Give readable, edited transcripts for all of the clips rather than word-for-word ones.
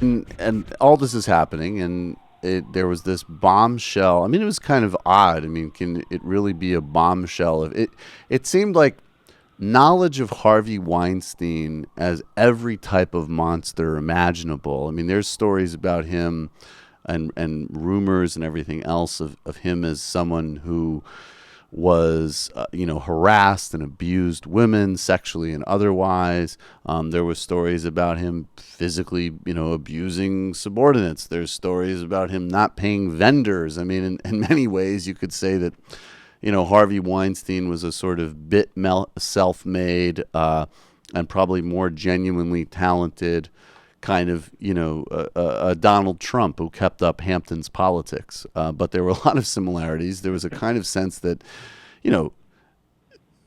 And all this is happening, and there was this bombshell. I mean, it was kind of odd. I mean, can it really be a bombshell? It seemed like knowledge of Harvey Weinstein as every type of monster imaginable. I mean, there's stories about him and rumors and everything else of him as someone who was harassed and abused women sexually and otherwise. There were stories about him physically abusing subordinates. There's stories about him not paying vendors. I mean, in many ways you could say that Harvey Weinstein was a sort of self-made and probably more genuinely talented kind of, a Donald Trump who kept up Hampton's politics. But there were a lot of similarities. There was a kind of sense that, that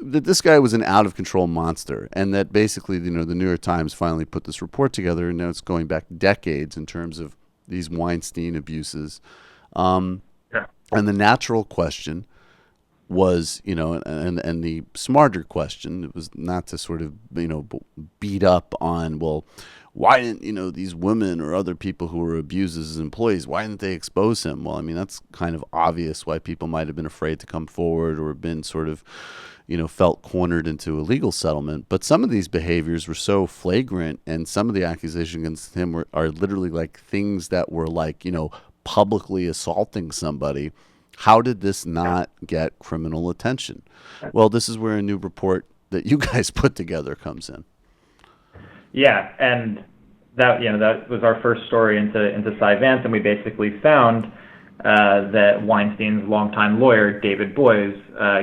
this guy was an out-of-control monster, and that basically, the New York Times finally put this report together, and now it's going back decades in terms of these Weinstein abuses. And the natural question was, and the smarter question, it was not to sort of, beat up on, well, why didn't, these women or other people who were abused as employees, why didn't they expose him? Well, I mean, that's kind of obvious why people might have been afraid to come forward or been sort of, felt cornered into a legal settlement. But some of these behaviors were so flagrant, and some of the accusations against him are literally like things that were like, publicly assaulting somebody. How did this not get criminal attention? Well, this is where a new report that you guys put together comes in. Yeah, and that was our first story into Vance, and we basically found that Weinstein's longtime lawyer, David Boies,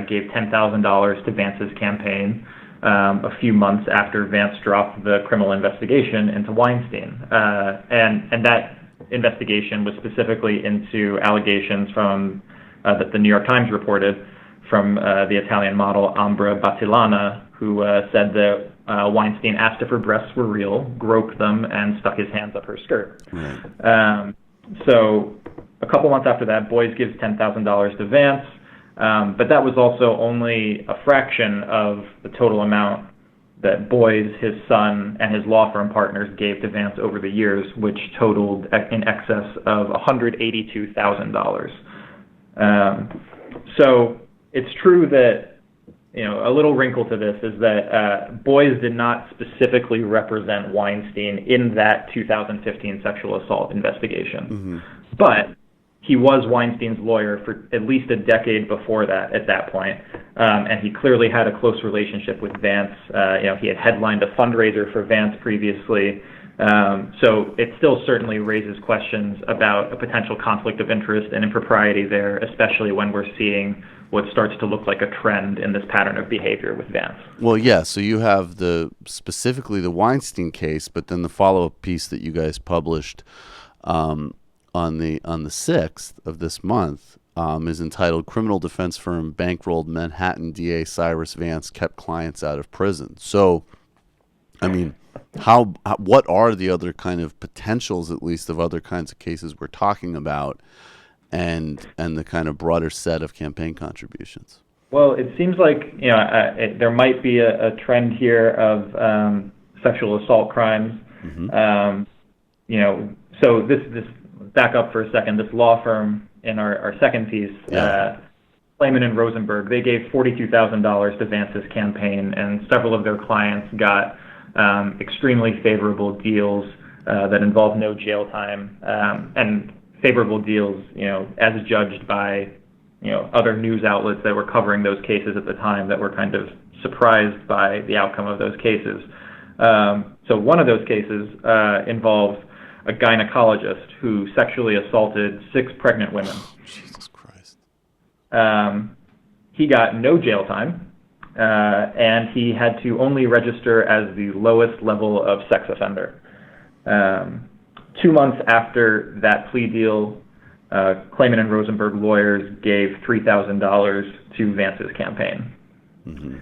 gave $10,000 to Vance's campaign a few months after Vance dropped the criminal investigation into Weinstein. And that investigation was specifically into allegations from that the New York Times reported from the Italian model Ambra Battilana, who said that Weinstein asked if her breasts were real, groped them, and stuck his hands up her skirt. Right. So a couple months after that, Boies gives $10,000 to Vance, but that was also only a fraction of the total amount that Boies, his son, and his law firm partners gave to Vance over the years, which totaled in excess of $182,000. So it's true that, a little wrinkle to this is that Boies did not specifically represent Weinstein in that 2015 sexual assault investigation. Mm-hmm. But he was Weinstein's lawyer for at least a decade before that, at that point. And he clearly had a close relationship with Vance. He had headlined a fundraiser for Vance previously. So it still certainly raises questions about a potential conflict of interest and impropriety there, especially when we're seeing what starts to look like a trend in this pattern of behavior with Vance. Well, yeah, so you have specifically the Weinstein case, but then the follow-up piece that you guys published on the 6th of this month is entitled "Criminal Defense Firm Bankrolled Manhattan DA Cyrus Vance Kept Clients Out of Prison." So, I mean, what are the other kind of potentials, at least, of other kinds of cases we're talking about, and the kind of broader set of campaign contributions? Well, it seems like there might be a trend here of sexual assault crimes. Mm-hmm. So this back up for a second. This law firm in our second piece, Klayman and Rosenberg, they gave $42,000 to Vance's campaign, and several of their clients got extremely favorable deals that involved no jail time, and favorable deals, as judged by, other news outlets that were covering those cases at the time that were kind of surprised by the outcome of those cases. So one of those cases involves a gynecologist who sexually assaulted 6 pregnant women. Jesus Christ. He got no jail time, and he had to only register as the lowest level of sex offender. 2 months after that plea deal, Klayman and Rosenberg lawyers gave $3,000 to Vance's campaign. Mm-hmm.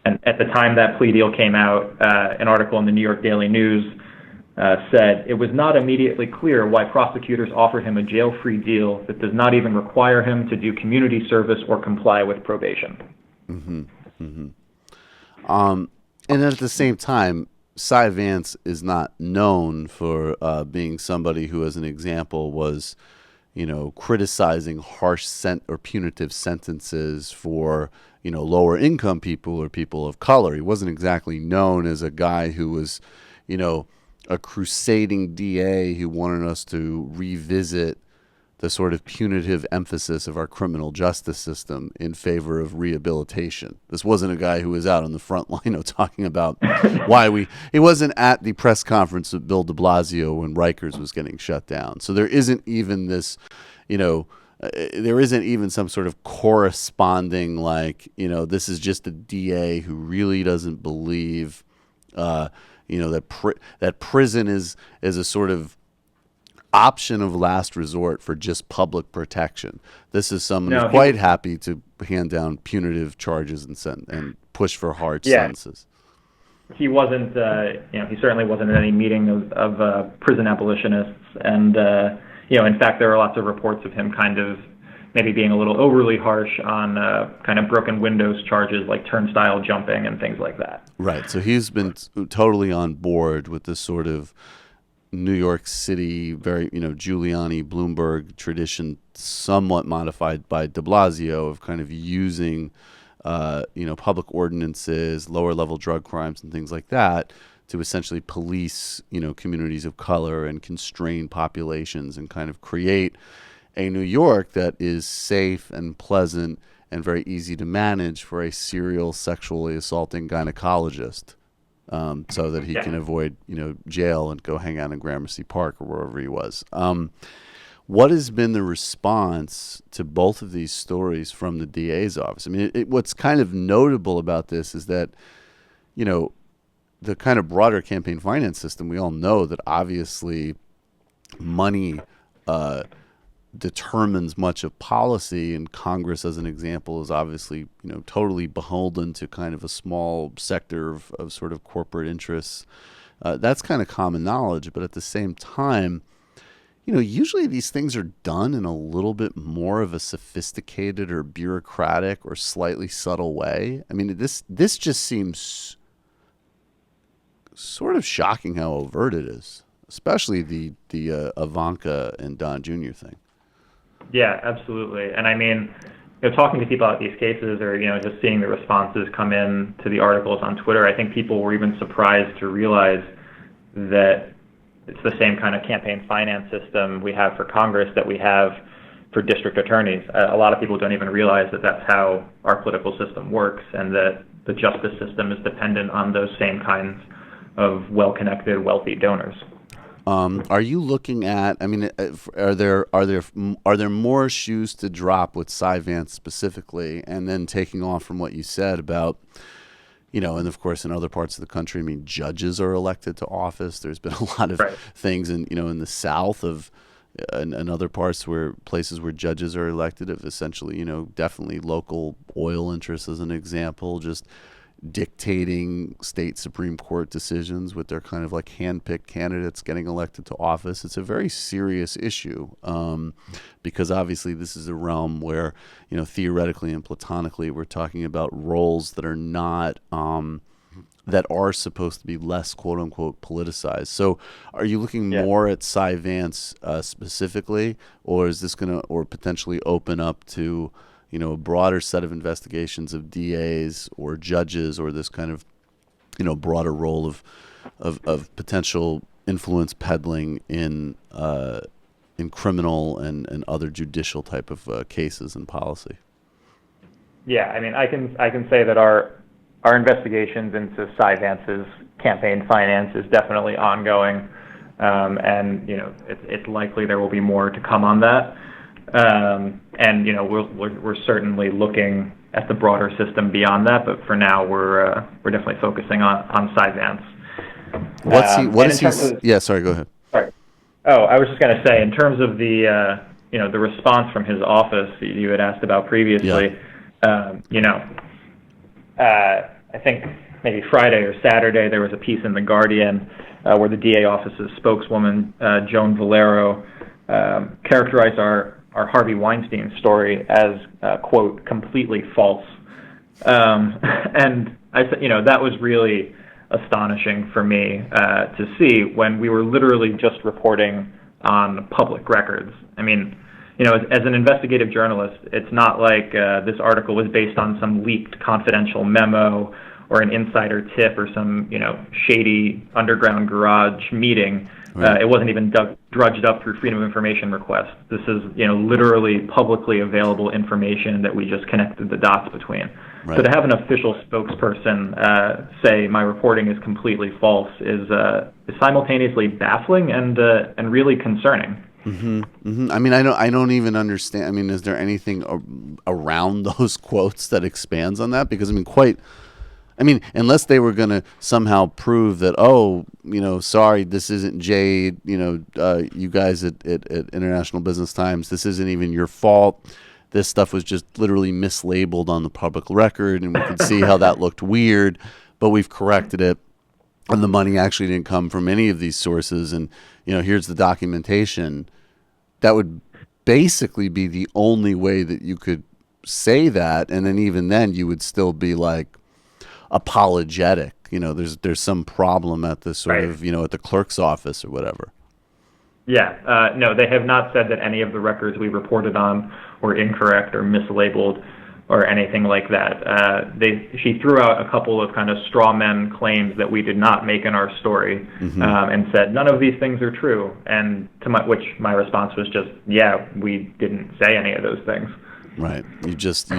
And at the time that plea deal came out, an article in the New York Daily News said it was not immediately clear why prosecutors offered him a jail-free deal that does not even require him to do community service or comply with probation. Mm-hmm. Mm-hmm. And then at the same time, Cy Vance is not known for being somebody who, as an example, was, criticizing harsh or punitive sentences for, lower income people or people of color. He wasn't exactly known as a guy who was, a crusading DA who wanted us to revisit the sort of punitive emphasis of our criminal justice system in favor of rehabilitation. This wasn't a guy who was out on the front line, talking about he wasn't at the press conference with Bill de Blasio when Rikers was getting shut down. So there isn't even this, there isn't even some sort of corresponding, this is just a DA who really doesn't believe, that prison is a sort of option of last resort for just public protection. This is someone who's quite happy to hand down punitive charges and push for hard sentences. He wasn't, he certainly wasn't in any meeting of prison abolitionists. And, in fact, there are lots of reports of him kind of maybe being a little overly harsh on kind of broken windows charges like turnstile jumping and things like that. Right. So he's been totally on board with this sort of New York City, very, Giuliani, Bloomberg tradition, somewhat modified by de Blasio, of kind of using, public ordinances, lower level drug crimes and things like that to essentially police, communities of color and constrain populations and kind of create a New York that is safe and pleasant and very easy to manage for a serial sexually assaulting gynecologist. So that he can avoid, jail and go hang out in Gramercy Park or wherever he was. What has been the response to both of these stories from the DA's office? I mean, what's kind of notable about this is that, the kind of broader campaign finance system, we all know that obviously money determines much of policy, and Congress, as an example, is obviously totally beholden to kind of a small sector of sort of corporate interests. That's kind of common knowledge, but at the same time, usually these things are done in a little bit more of a sophisticated or bureaucratic or slightly subtle way. I mean, this just seems sort of shocking how overt it is, especially the Ivanka and Don Jr. thing. Yeah, absolutely. And I mean, talking to people about these cases or, just seeing the responses come in to the articles on Twitter, I think people were even surprised to realize that it's the same kind of campaign finance system we have for Congress that we have for district attorneys. A lot of people don't even realize that that's how our political system works, and that the justice system is dependent on those same kinds of well-connected, wealthy donors. Are you looking at? I mean, are there more shoes to drop with Cy Vance specifically, and then taking off from what you said about, and of course in other parts of the country, I mean, judges are elected to office. There's been a lot of things in in the South and other places where judges are elected, of essentially definitely local oil interests, as an example, just dictating state Supreme Court decisions with their kind of like hand-picked candidates getting elected to office. It's a very serious issue because obviously this is a realm where, theoretically and platonically, we're talking about roles that are not, that are supposed to be less quote-unquote politicized. So are you looking more at Cy Vance specifically, or is this going to, or potentially open up to a broader set of investigations of DAs or judges, or this kind of, broader role of potential influence peddling in criminal and other judicial type of cases and policy? Yeah, I mean, I can say that our investigations into Cy Vance's campaign finance is definitely ongoing, and it's likely there will be more to come on that. And we're certainly looking at the broader system beyond that, but for now we're definitely focusing on Cy Vance. Yeah, sorry, go ahead. Sorry. Oh, I was just going to say, in terms of the the response from his office you had asked about previously. I think maybe Friday or Saturday there was a piece in The Guardian where the DA office's spokeswoman Joan Valero characterized our Harvey Weinstein story as, quote, completely false. And I said, that was really astonishing for me to see when we were literally just reporting on public records. I mean, as an investigative journalist, it's not like this article was based on some leaked confidential memo or an insider tip or some, shady underground garage meeting. Right. It wasn't even drudged up through Freedom of Information requests. This is, literally publicly available information that we just connected the dots between. Right. So to have an official spokesperson say my reporting is completely false is simultaneously baffling and really concerning. Mm-hmm, mm-hmm. I mean, I don't even understand. I mean, is there anything around those quotes that expands on that? Because unless they were going to somehow prove that, sorry, this isn't Jade, you guys at International Business Times, this isn't even your fault. This stuff was just literally mislabeled on the public record, and we could see how that looked weird, but we've corrected it, and the money actually didn't come from any of these sources, and, here's the documentation. That would basically be the only way that you could say that, and then even then you would still be like, apologetic, there's some problem at the sort of, at the clerk's office or whatever. Yeah, no, they have not said that any of the records we reported on were incorrect or mislabeled or anything like that. She threw out a couple of kind of straw man claims that we did not make in our story, mm-hmm. And said none of these things are true. And which my response was just, yeah, we didn't say any of those things. Right. You just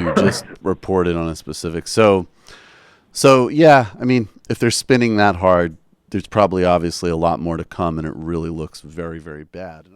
reported on a specific. So yeah, I mean, if they're spinning that hard, there's probably obviously a lot more to come, and it really looks very, very bad.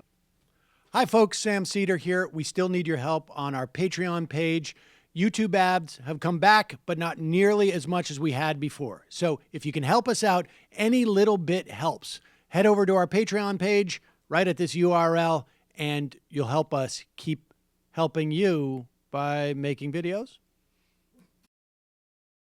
Hi, folks. Sam Seder here. We still need your help on our Patreon page. YouTube ads have come back, but not nearly as much as we had before. So if you can help us out, any little bit helps. Head over to our Patreon page right at this URL, and you'll help us keep helping you by making videos